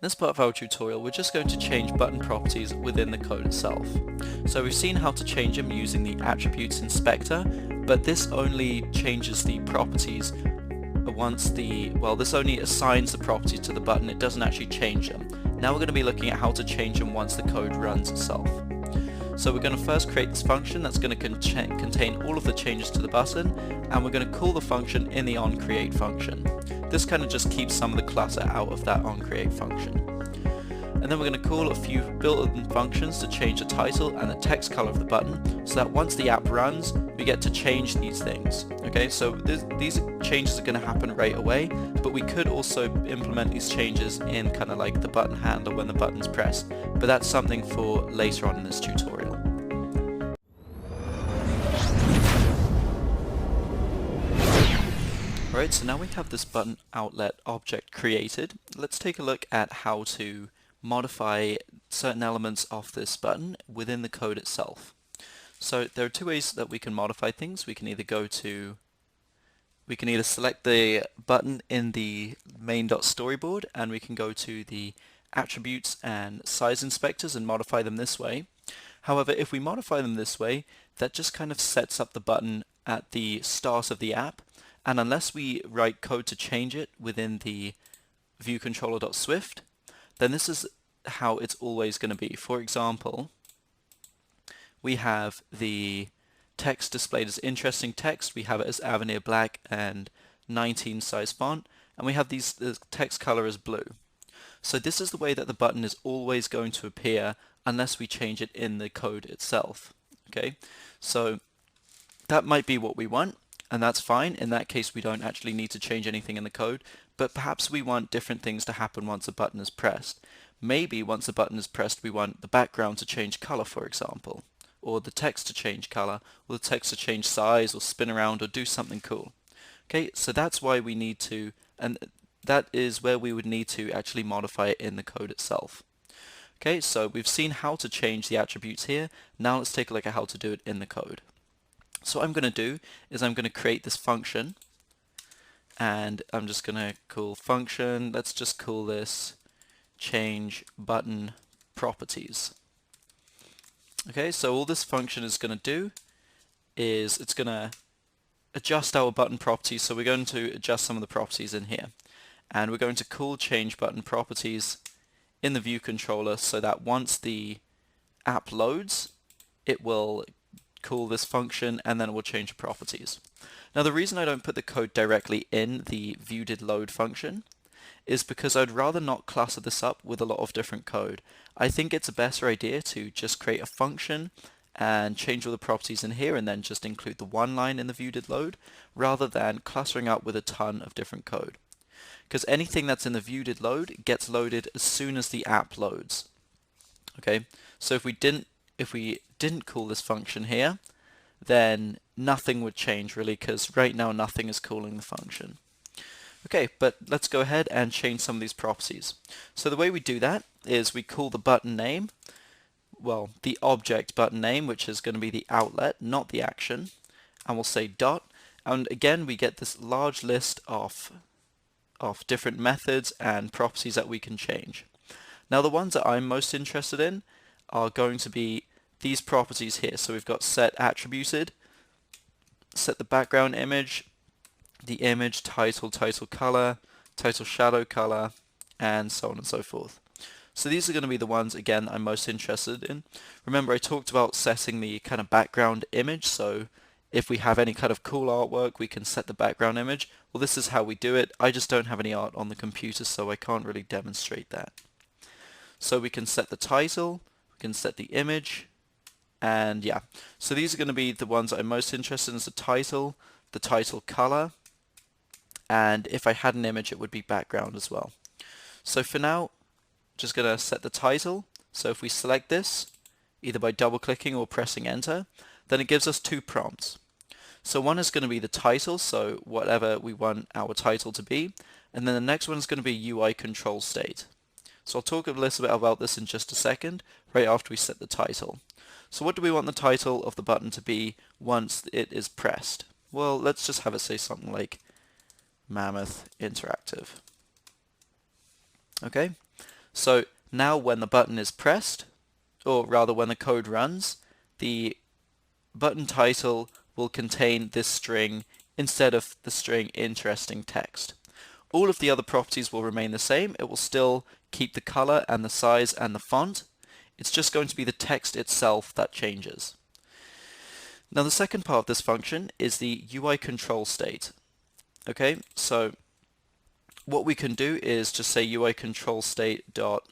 this part of our tutorial, we're just going to change button properties within the code itself. So we've seen how to change them using the attributes inspector, but this only changes the properties once this only assigns the properties to the button, it doesn't actually change them. Now we're going to be looking at how to change them once the code runs itself. So we're going to first create this function that's going to contain all of the changes to the button, and we're going to call the function in the onCreate function. This kind of just keeps some of the clutter out of that onCreate function. And then we're going to call a few built-in functions to change the title and the text color of the button, so that once the app runs, we get to change these things. Okay, so these changes are going to happen right away, but we could also implement these changes in kind of like the button handler when the button's pressed, but that's something for later on in this tutorial. Alright, so now we have this button outlet object created. Let's take a look at how to modify certain elements of this button within the code itself. So there are two ways that we can modify things. We can either select the button in the main.storyboard, and we can go to the attributes and size inspectors and modify them this way. However, if we modify them this way, that just kind of sets up the button at the start of the app, and unless we write code to change it within the viewController.swift, then this is how it's always going to be. For example, we have the text displayed as interesting text, we have it as Avenir Black and 19 size font, and we have the text color as blue. So this is the way that the button is always going to appear unless we change it in the code itself. Okay, so that might be what we want, and that's fine. In that case, we don't actually need to change anything in the code, but perhaps we want different things to happen once a button is pressed. Maybe once a button is pressed, we want the background to change color, for example, or the text to change color, or the text to change size, or spin around, or do something cool. Okay, so that's why we need to, and that is where we would need to actually modify it in the code itself. Okay, so we've seen how to change the attributes here. Now let's take a look at how to do it in the code. So what I'm going to do is I'm going to create this function, and I'm just going to call function, let's just call this change button properties. Okay, so all this function is going to do is it's going to adjust our button properties. So we're going to adjust some of the properties in here, and we're going to call change button properties in the view controller so that once the app loads, it will call this function and then it will change the properties. Now the reason I don't put the code directly in the viewDidLoad function is because I'd rather not clutter this up with a lot of different code. I think it's a better idea to just create a function and change all the properties in here and then just include the one line in the viewDidLoad rather than cluttering up with a ton of different code. Because anything that's in the viewDidLoad gets loaded as soon as the app loads. Okay, so if we didn't call this function here, then nothing would change really, because right now nothing is calling the function. Okay, but let's go ahead and change some of these properties. So the way we do that is we call the button name, well, the object button name, which is going to be the outlet, not the action, and we'll say dot, and again we get this large list of different methods and properties that we can change. Now the ones that I'm most interested in are going to be these properties here. So we've got set attributed, set the background image, the image title, title color, title shadow color, and so on and so forth. So these are going to be the ones, again, I'm most interested in. Remember, I talked about setting the kind of background image, so if we have any kind of cool artwork, we can set the background image. Well, this is how we do it. I just don't have any art on the computer, so I can't really demonstrate that. So we can set the title, we can set the image, and yeah. So these are going to be the ones I'm most interested in, is the title color, and if I had an image it would be background as well. So for now, just going to set the title. So if we select this, either by double clicking or pressing enter, then it gives us two prompts. So one is going to be the title, so whatever we want our title to be, and then the next one is going to be UI control state. So I'll talk a little bit about this in just a second, right after we set the title. So what do we want the title of the button to be once it is pressed? Well, let's just have it say something like Mammoth Interactive. Okay, So now when the button is pressed, or rather when the code runs, the button title will contain this string instead of the string interesting text. All of the other properties will remain the same. It will still keep the color and the size and the font. It's just going to be the text itself that changes. Now the second part of this function is the UI control state. Okay, so what we can do is just say UI control state dot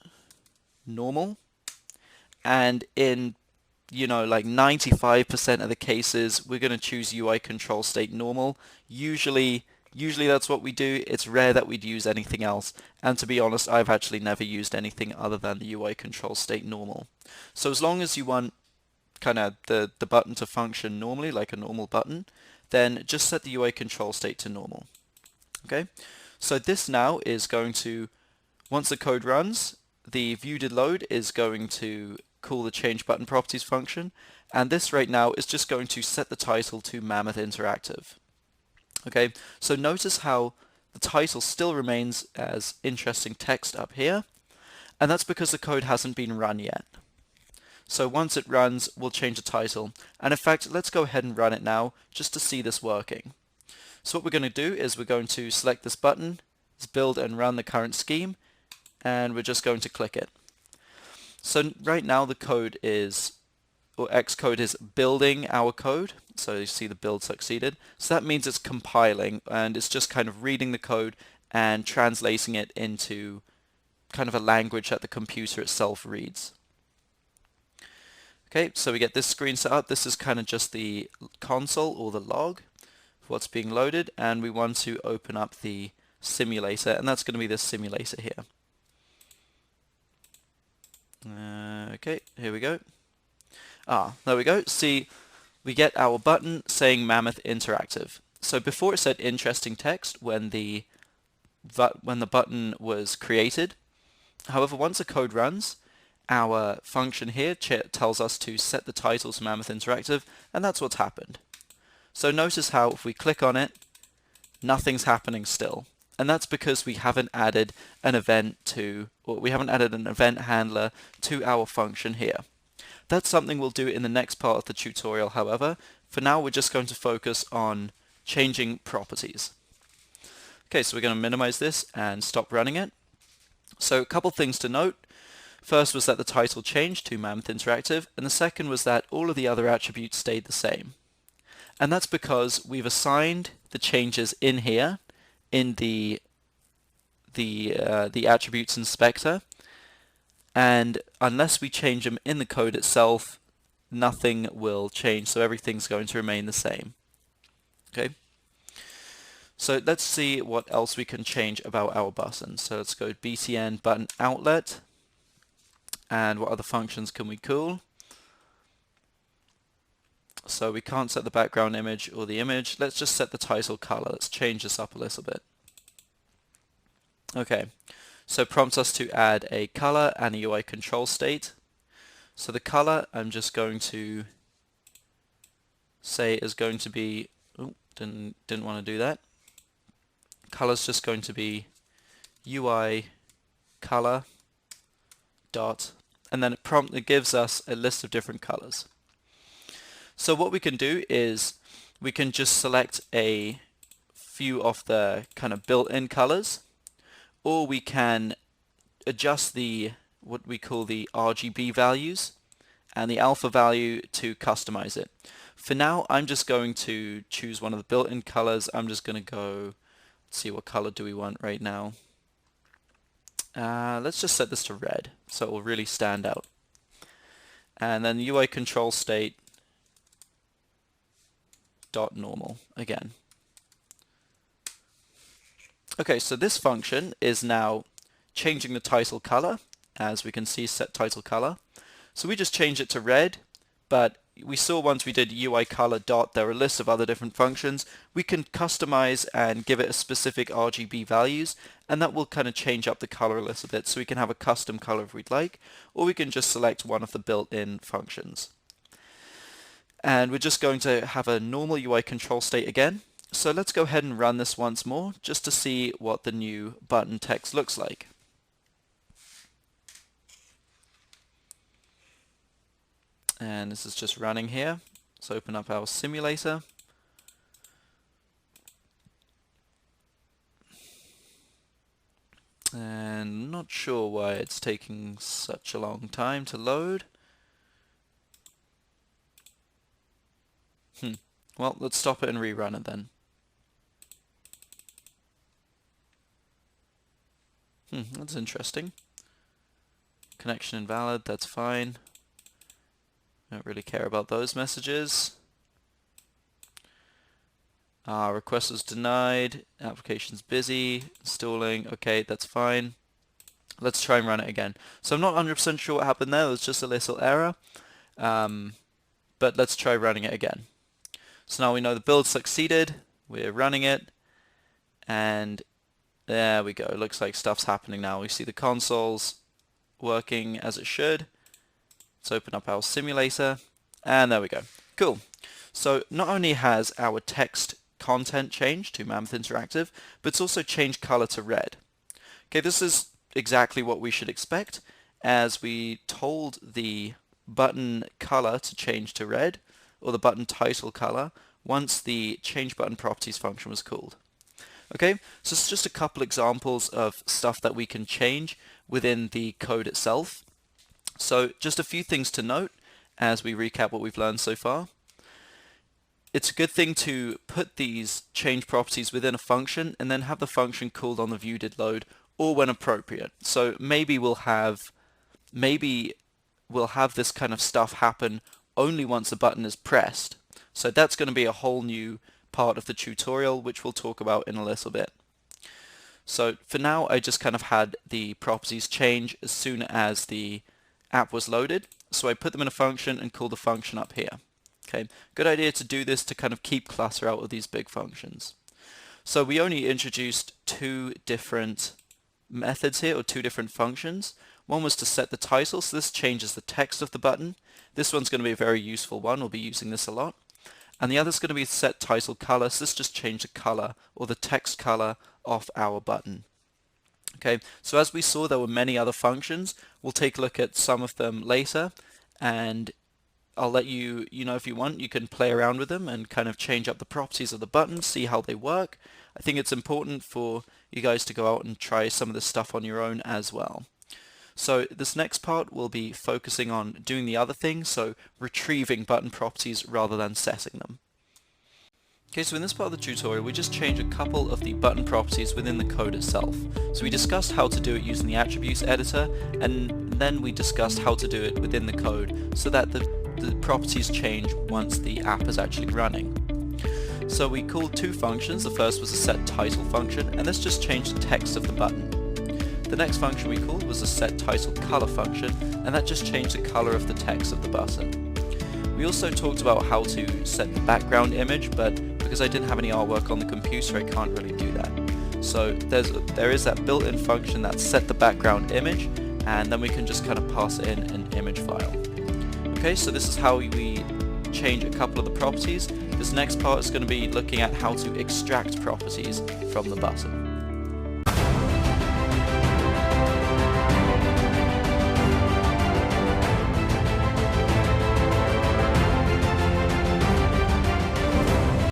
normal, and in like 95% of the cases we're going to choose UI control state normal. Usually that's what we do. It's rare that we'd use anything else, and to be honest, I've actually never used anything other than the UI control state normal. So as long as you want kind of the button to function normally like a normal button, then just set the UI control state to normal. Okay, so this now is going to, once the code runs, the view.did_load is going to call the change button properties function, and this right now is just going to set the title to Mammoth Interactive. Okay, so notice how the title still remains as interesting text up here, and that's because the code hasn't been run yet. So once it runs, we'll change the title, and in fact let's go ahead and run it now just to see this working. So what we're going to do is we're going to select this button, let's build and run the current scheme, and we're just going to click it. So right now the code is, or Xcode is building our code. So you see the build succeeded. So that means it's compiling, and it's just kind of reading the code and translating it into kind of a language that the computer itself reads. Okay, so we get this screen set up. This is kind of just the console or the log of what's being loaded, and we want to open up the simulator, and that's going to be this simulator here. Okay, here we go. There we go. See, we get our button saying Mammoth Interactive. So before it said interesting text when the button was created. However, once the code runs, our function here tells us to set the title to Mammoth Interactive, and that's what's happened. So notice how if we click on it, nothing's happening still. And that's because we haven't added an event handler to our function here. That's something we'll do in the next part of the tutorial, however. For now, we're just going to focus on changing properties. Okay, so we're going to minimize this and stop running it. So a couple things to note. First was that the title changed to Mammoth Interactive, and the second was that all of the other attributes stayed the same. And that's because we've assigned the changes in here in the attributes inspector, and unless we change them in the code itself, nothing will change, so everything's going to remain the same. Okay, so let's see what else we can change about our button. So let's go btn button outlet, and what other functions can we call? So we can't set the background image or the image. Let's just set the title color. Let's change this up a little bit. Okay, so it prompts us to add a color and a UI control state. So the color I'm just going to say is going to be, didn't want to do that. Color's just going to be UI color dot, and then it gives us a list of different colors. So what we can do is we can just select a few of the kind of built-in colors, or we can adjust what we call the RGB values and the alpha value to customize it. For now, I'm just going to choose one of the built-in colors. I'm just going to go, let's see, what color do we want right now? Let's just set this to red so it will really stand out. And then UI control state dot normal again. Okay, so this function is now changing the title color. As we can see, set title color. So we just changed it to red, but we saw once we did UI color dot, there are a list of other different functions. We can customize and give it a specific RGB values, and that will kind of change up the color a little bit, so we can have a custom color if we'd like, or we can just select one of the built-in functions. And we're just going to have a normal UI control state again. So let's go ahead and run this once more just to see what the new button text looks like. and this is just running here. Let's open up our simulator. And not sure why it's taking such a long time to load. Well, let's stop it and rerun it then. That's interesting. Connection invalid, that's fine. Don't really care about those messages. Request was denied, application's busy, installing, okay, that's fine. Let's try and run it again. So I'm not 100% sure what happened there, it was just a little error. But let's try running it again. So now we know the build succeeded, we're running it, and there we go. It looks like stuff's happening now. We see the consoles working as it should. Let's open up our simulator, and there we go. Cool. So not only has our text content changed to Mammoth Interactive, but it's also changed color to red. Okay, this is exactly what we should expect, as we told the button color to change to red, or the button title color, once the change button properties function was called. Okay, so it's just a couple examples of stuff that we can change within the code itself. So just a few things to note as we recap what we've learned so far. It's a good thing to put these change properties within a function and then have the function called on the view.did_load or when appropriate. So maybe we'll have this kind of stuff happen only once a button is pressed. So that's going to be a whole new part of the tutorial, which we'll talk about in a little bit. So for now, I just kind of had the properties change as soon as the app was loaded. So I put them in a function and called the function up here. Okay, good idea to do this to kind of keep clutter out of these big functions. So we only introduced two different methods here, or two different functions. One was to set the title, so this changes the text of the button. This one's going to be a very useful one, we'll be using this a lot. And the other is going to be set title color, so this just changed the color, or the text color of our button. Okay, so as we saw, there were many other functions. We'll take a look at some of them later, and I'll let you, if you want, you can play around with them and kind of change up the properties of the button, see how they work. I think it's important for you guys to go out and try some of this stuff on your own as well. So this next part will be focusing on doing the other thing, so retrieving button properties rather than setting them. Okay, so in this part of the tutorial, we just change a couple of the button properties within the code itself. So we discussed how to do it using the attributes editor, and then we discussed how to do it within the code so that the properties change once the app is actually running. So we called two functions. The first was a set title function, and this just changed the text of the button. The next function we called was a set title color function, and that just changed the color of the text of the button. We also talked about how to set the background image, but because I didn't have any artwork on the computer, I can't really do that. So there is that built-in function that set the background image, and then we can just kind of pass it in an image file. Okay, so this is how we change a couple of the properties. This next part is going to be looking at how to extract properties from the button.